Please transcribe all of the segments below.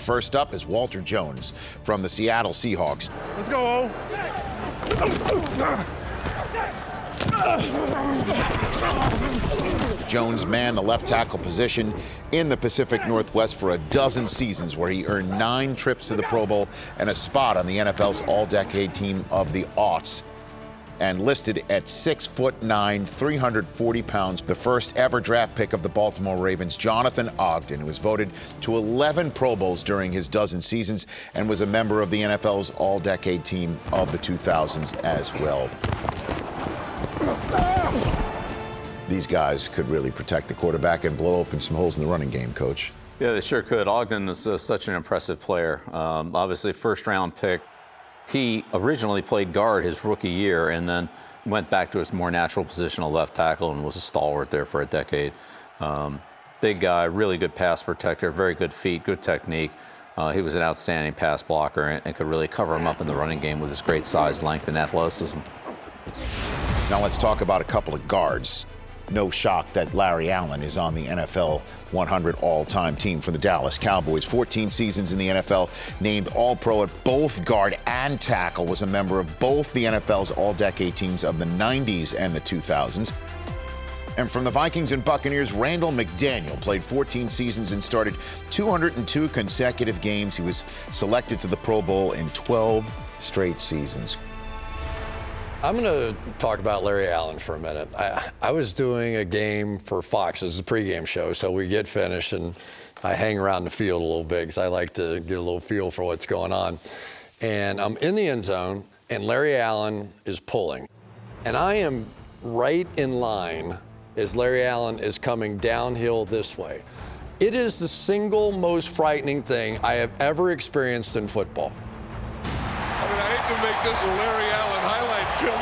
First up is Walter Jones from the Seattle Seahawks. Let's go, Jones manned the left tackle position in the Pacific Northwest for a dozen seasons, where he earned 9 trips to the Pro Bowl and a spot on the NFL's all-decade team of the aughts. And listed at 6'9", 340 pounds, the first ever draft pick of the Baltimore Ravens, Jonathan Ogden, who was voted to 11 Pro Bowls during his dozen seasons and was a member of the NFL's all-decade team of the 2000s as well. These guys could really protect the quarterback and blow open some holes in the running game, Coach. Yeah, they sure could. Ogden is such an impressive player. Obviously, first-round pick. He originally played guard his rookie year and then went back to his more natural position of left tackle and was a stalwart there for a decade. Big guy, really good pass protector, very good feet, good technique. He was an outstanding pass blocker and could really cover him up in the running game with his great size, length, and athleticism. Now let's talk about a couple of guards. No shock that Larry Allen is on the NFL 100 all-time team for the Dallas Cowboys. 14 seasons in the NFL, named All-Pro at both guard and tackle, was a member of both the NFL's all-decade teams of the 90s and the 2000s. And from the Vikings and Buccaneers, Randall McDaniel played 14 seasons and started 202 consecutive games. He was selected to the Pro Bowl in 12 straight seasons. I'm going to talk about Larry Allen for a minute. I was doing a game for Fox as a pregame show, so we get finished and I hang around the field a little bit because I like to get a little feel for what's going on. And I'm in the end zone, and Larry Allen is pulling. And I am right in line as Larry Allen is coming downhill this way. It is the single most frightening thing I have ever experienced in football. I mean, I hate to make this a Larry Allen highlight film.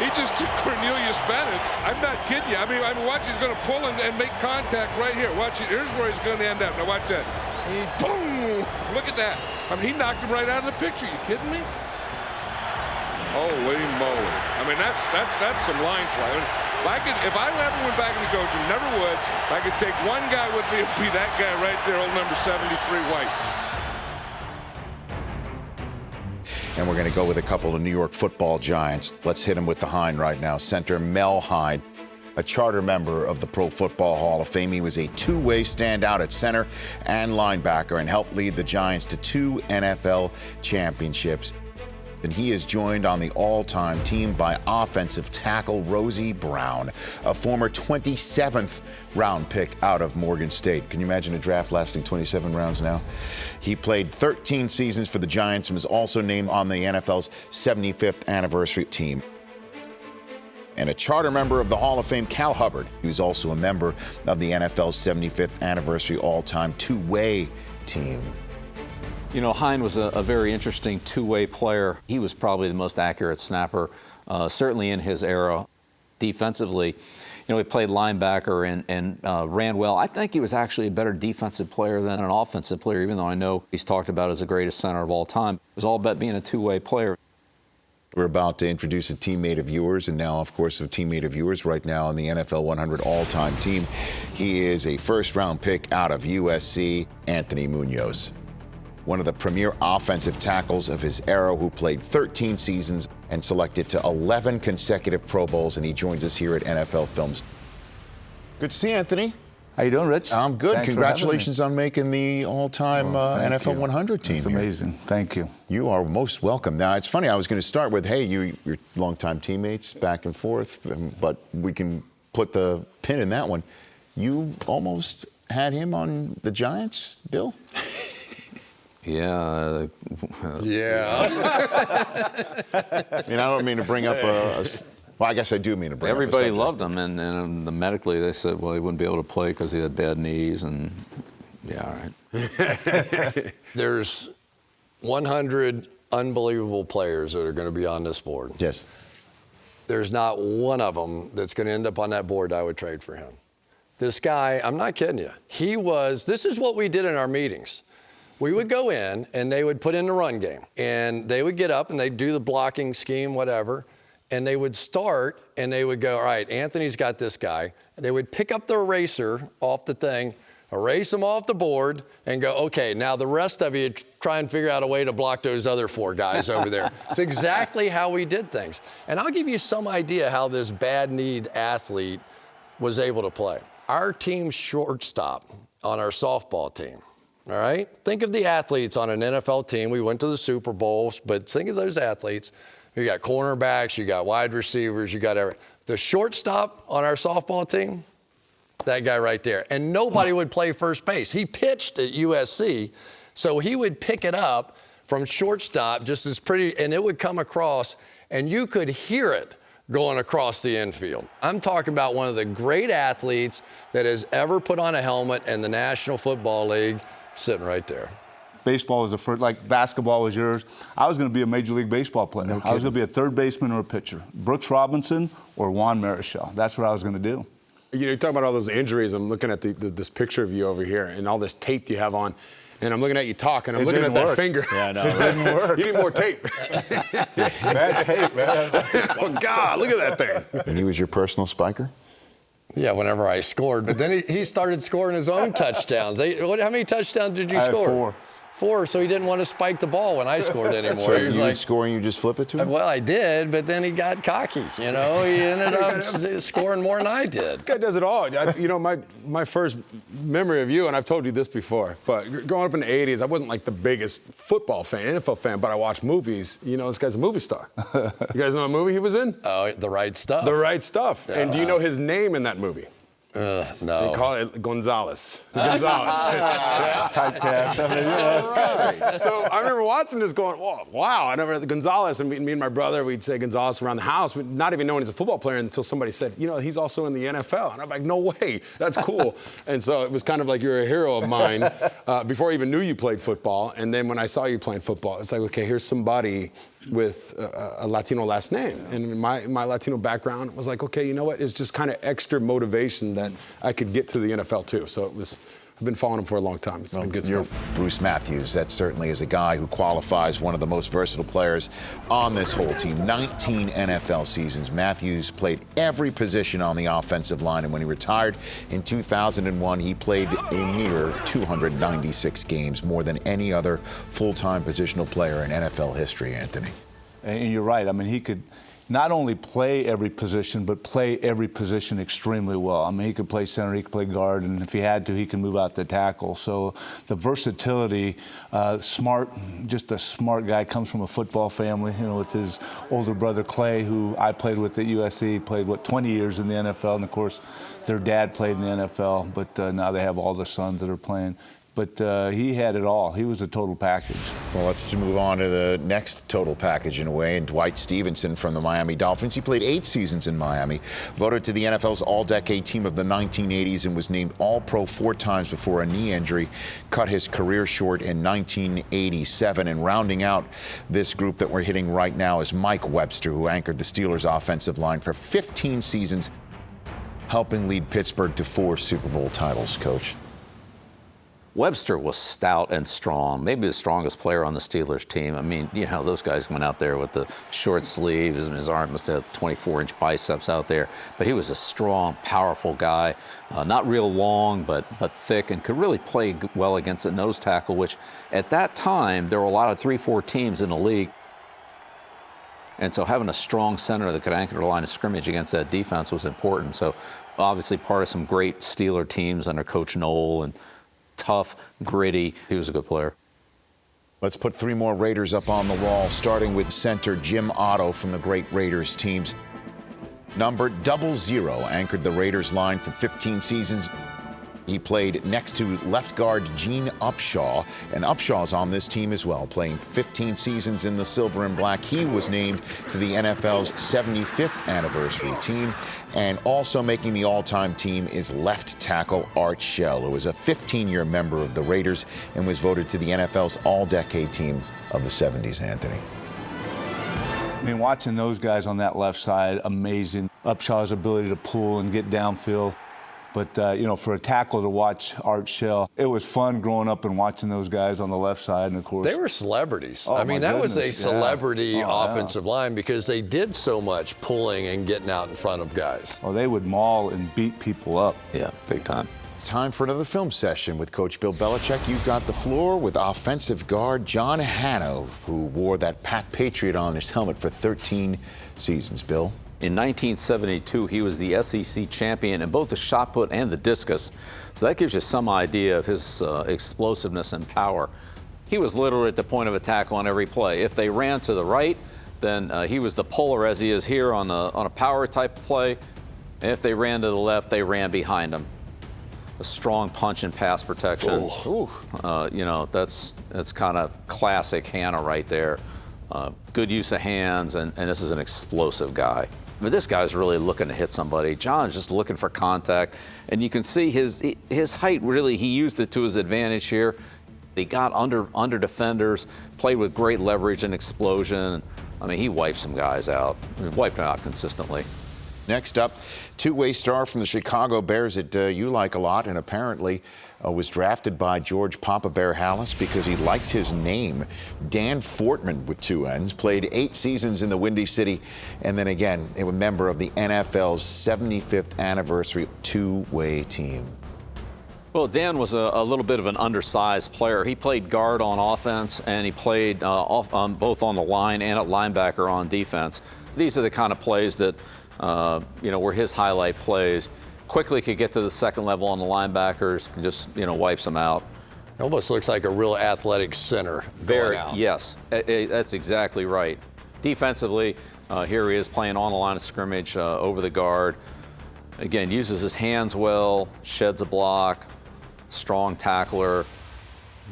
He just took Cornelius Bennett. I'm not kidding you. I mean, watch, he's going to pull and make contact right here. Watch it. Here's where he's going to end up. Now watch that. Boom! Look at that. I mean, he knocked him right out of the picture. You kidding me? Holy moly. I mean, that's some line play. If I ever went back into coaching, never would, if I could take one guy with me, it would be that guy right there, old number 73, White. And we're going to go with a couple of New York football giants. Let's hit them with the Hind right now. Center Mel Hind, a charter member of the Pro Football Hall of Fame. He was a two-way standout at center and linebacker and helped lead the Giants to 2 NFL championships. And he is joined on the all-time team by offensive tackle Rosie Brown, a former 27th round pick out of Morgan State. Can you imagine a draft lasting 27 rounds now? He played 13 seasons for the Giants and was also named on the NFL's 75th anniversary team. And a charter member of the Hall of Fame, Cal Hubbard, who's also a member of the NFL's 75th anniversary all-time two-way team. You know, Hind was a very interesting two-way player. He was probably the most accurate snapper, certainly in his era. Defensively, you know, he played linebacker and ran well. I think he was actually a better defensive player than an offensive player, even though I know he's talked about as the greatest center of all time. It was all about being a two-way player. We're about to introduce a teammate of yours, and now, of course, a teammate of yours right now on the NFL 100 all-time team. He is a first-round pick out of USC, Anthony Munoz. One of the premier offensive tackles of his era, who played 13 seasons and selected to 11 consecutive Pro Bowls, and he joins us here at NFL Films. Good to see you, Anthony. How you doing, Rich? I'm good. Thanks Congratulations on making the all-time NFL 100 team. It's amazing. Thank you. You are most welcome. Now, it's funny, I was going to start with, hey, you're longtime teammates, back and forth, but we can put the pin in that one. You almost had him on the Giants, Bill? Yeah. Yeah. I mean, I don't mean to bring up well, I guess I do mean to bring Everybody up a loved him, and medically they said, well, he wouldn't be able to play because he had bad knees, and yeah, all right. There's 100 unbelievable players that are going to be on this board. Yes. There's not one of them that's going to end up on that board I would trade for him. This guy, I'm not kidding you. This is what we did in our meetings. We would go in, and they would put in the run game. And they would get up, and they'd do the blocking scheme, whatever. And they would start, and they would go, all right, Anthony's got this guy. And they would pick up the eraser off the thing. erase them off the board, and go, okay, now the rest of you try and figure out a way to block those other 4 guys over there. It's exactly how we did things. And I'll give you some idea how this bad-kneed athlete was able to play. Our team's shortstop on our softball team, all right? Think of the athletes on an NFL team. We went to the Super Bowls, but think of those athletes. You got cornerbacks, you got wide receivers, you got everything. The shortstop on our softball team, that guy right there. And nobody would play first base. He pitched at USC, so he would pick it up from shortstop just as pretty, and it would come across, and you could hear it going across the infield. I'm talking about one of the great athletes that has ever put on a helmet in the National Football League, sitting right there. Baseball was the first, like basketball was yours. I was going to be a Major League Baseball player. I was going to be a third baseman or a pitcher. Brooks Robinson or Juan Marichal. That's what I was going to do. You know, you talk about all those injuries. I'm looking at this picture of you over here and all this tape you have on. And I'm looking at you talk, and I'm looking at that finger. Yeah, no, it didn't work. You need more tape. Bad tape, man. Oh, God, look at that thing. And he was your personal spiker? Yeah, whenever I scored. But then he started scoring his own touchdowns. How many touchdowns did you score? I had 4. 4, so he didn't want to spike the ball when I scored anymore. So he was you like, scoring, you just flip it to him? well, I did, but then he got cocky, you know. He ended up scoring more than I did. This guy does it all. You know, my first memory of you, and I've told you this before, but growing up in the 80s, I wasn't like the biggest football fan, NFL fan, but I watched movies. You know, this guy's a movie star. You guys know what movie he was in? Oh, The Right Stuff. The Right Stuff. And do you know his name in that movie? No. They call it Gonzalez. Gonzalez. Typecast. So I remember watching this going, whoa, wow. I never Gonzalez, and me and my brother, we'd say Gonzalez around the house, not even knowing he's a football player until somebody said, you know, he's also in the NFL. And I'm like, no way, that's cool. And so it was kind of like you're a hero of mine before I even knew you played football. And then when I saw you playing football, it's like, okay, here's somebody with a Latino last name. And my Latino background was like, okay, you know what? It's just kind of extra motivation that I could get to the NFL too. So I've been following him for a long time. It's been good stuff. Bruce Matthews, that certainly is a guy who qualifies one of the most versatile players on this whole team. 19 NFL seasons. Matthews played every position on the offensive line, and when he retired in 2001, he played a mere 296 games, more than any other full-time positional player in NFL history, Anthony. And you're right. I mean, he could not only play every position, but play every position extremely well. I mean, he could play center, he could play guard, and if he had to, he could move out to tackle. So the versatility, smart, just a smart guy, comes from a football family, you know, with his older brother Clay, who I played with at USC, played, 20 years in the NFL, and of course, their dad played in the NFL, but now they have all their sons that are playing. But he had it all. He was a total package. Well, let's move on to the next total package in a way, and Dwight Stevenson from the Miami Dolphins. He played 8 seasons in Miami, voted to the NFL's All-Decade Team of the 1980s, and was named All-Pro 4 times before a knee injury cut his career short in 1987. And rounding out this group that we're hitting right now is Mike Webster, who anchored the Steelers' offensive line for 15 seasons, helping lead Pittsburgh to 4 Super Bowl titles, Coach. Webster was stout and strong, maybe the strongest player on the Steelers team. I mean, you know, those guys went out there with the short sleeves, and his arm must have 24-inch biceps out there. But he was a strong, powerful guy, not real long, but thick, and could really play well against a nose tackle, which at that time, there were a lot of 3-4 teams in the league. And so having a strong center that could anchor the line of scrimmage against that defense was important. So obviously part of some great Steeler teams under Coach Noel, and tough, gritty. He was a good player. Let's put 3 more Raiders up on the wall, starting with center Jim Otto from the great Raiders teams. Number 00 anchored the Raiders line for 15 seasons. He played next to left guard Gene Upshaw, and Upshaw's on this team as well, playing 15 seasons in the silver and black. He was named to the NFL's 75th anniversary team, and also making the all-time team is left tackle Art Shell, who was a 15-year member of the Raiders and was voted to the NFL's all-decade team of the 70s, Anthony. I mean, watching those guys on that left side, amazing. Upshaw's ability to pull and get downfield. But, you know, for a tackle to watch Art Shell, it was fun growing up and watching those guys on the left side. And, of course, they were celebrities. Oh, I mean, that was a goodness, celebrity offensive line because they did so much pulling and getting out in front of guys. Well, they would maul and beat people up. Yeah, big time. It's time for another film session with Coach Bill Belichick. You've got the floor with offensive guard John Hano, who wore that Pat Patriot on his helmet for 13 seasons. Bill? In 1972, he was the SEC champion in both the shot put and the discus. So that gives you some idea of his explosiveness and power. He was literally at the point of attack on every play. If they ran to the right, then he was the puller, as he is here on a power type play. And if they ran to the left, they ran behind him. A strong punch and pass protection. You know, that's kind of classic Hannah right there. Good use of hands, and this is an explosive guy. But this guy's really looking to hit somebody. John's just looking for contact, and you can see his height. Really, he used it to his advantage here. He got under defenders, played with great leverage and explosion. I mean, he wiped some guys out. He wiped them out consistently. Next up, two-way star from the Chicago Bears that you like a lot, and apparently was drafted by George Papa Bear Hallis because he liked his name. Dan Fortman with two N's, played 8 seasons in the Windy City, and then again, a member of the NFL's 75th anniversary two-way team. Well, Dan was a little bit of an undersized player. He played guard on offense, and he played both on the line and at linebacker on defense. These are the kind of plays that were his highlight plays. Quickly could get to the second level on the linebackers, and just wipes them out. It almost looks like a real athletic center. Very, yes, that's exactly right. Defensively, here he is playing on the line of scrimmage over the guard. Again, uses his hands well, sheds a block, strong tackler.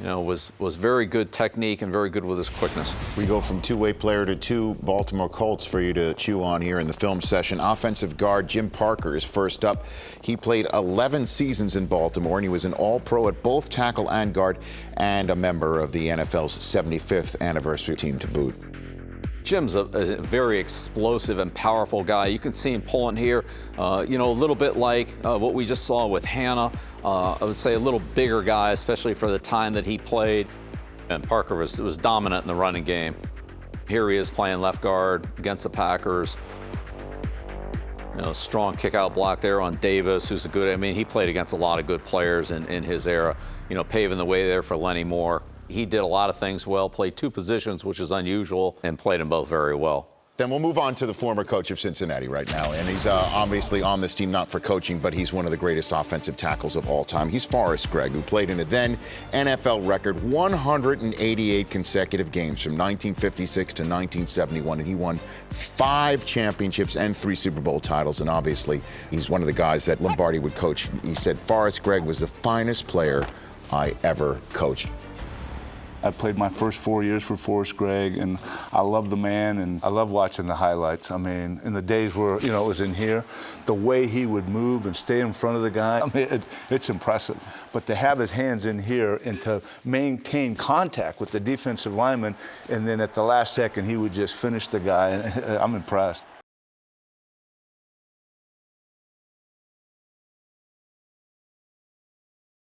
Was very good technique and very good with his quickness. We go from two-way player to 2 Baltimore Colts for you to chew on here in the film session. Offensive guard Jim Parker is first up. He played 11 seasons in Baltimore, and he was an All-Pro at both tackle and guard, and a member of the NFL's 75th anniversary team to boot. Jim's a very explosive and powerful guy. You can see him pulling here, a little bit like what we just saw with Hannah. I would say a little bigger guy, especially for the time that he played. And Parker was dominant in the running game. Here he is playing left guard against the Packers. Strong kick-out block there on Davis, who's he played against a lot of good players in his era, paving the way there for Lenny Moore. He did a lot of things well, played 2 positions, which is unusual, and played them both very well. Then we'll move on to the former coach of Cincinnati right now, and he's obviously on this team not for coaching, but he's one of the greatest offensive tackles of all time. He's Forrest Gregg, who played in a then NFL record 188 consecutive games from 1956 to 1971, and he won 5 championships and 3 Super Bowl titles, and obviously he's one of the guys that Lombardi would coach. He said Forrest Gregg was the finest player I ever coached. I played my first 4 years for Forrest Gregg, and I love the man, and I love watching the highlights. I mean, in the days where, it was in here, the way he would move and stay in front of the guy, it's impressive. But to have his hands in here and to maintain contact with the defensive lineman, and then at the last second, he would just finish the guy, I'm impressed.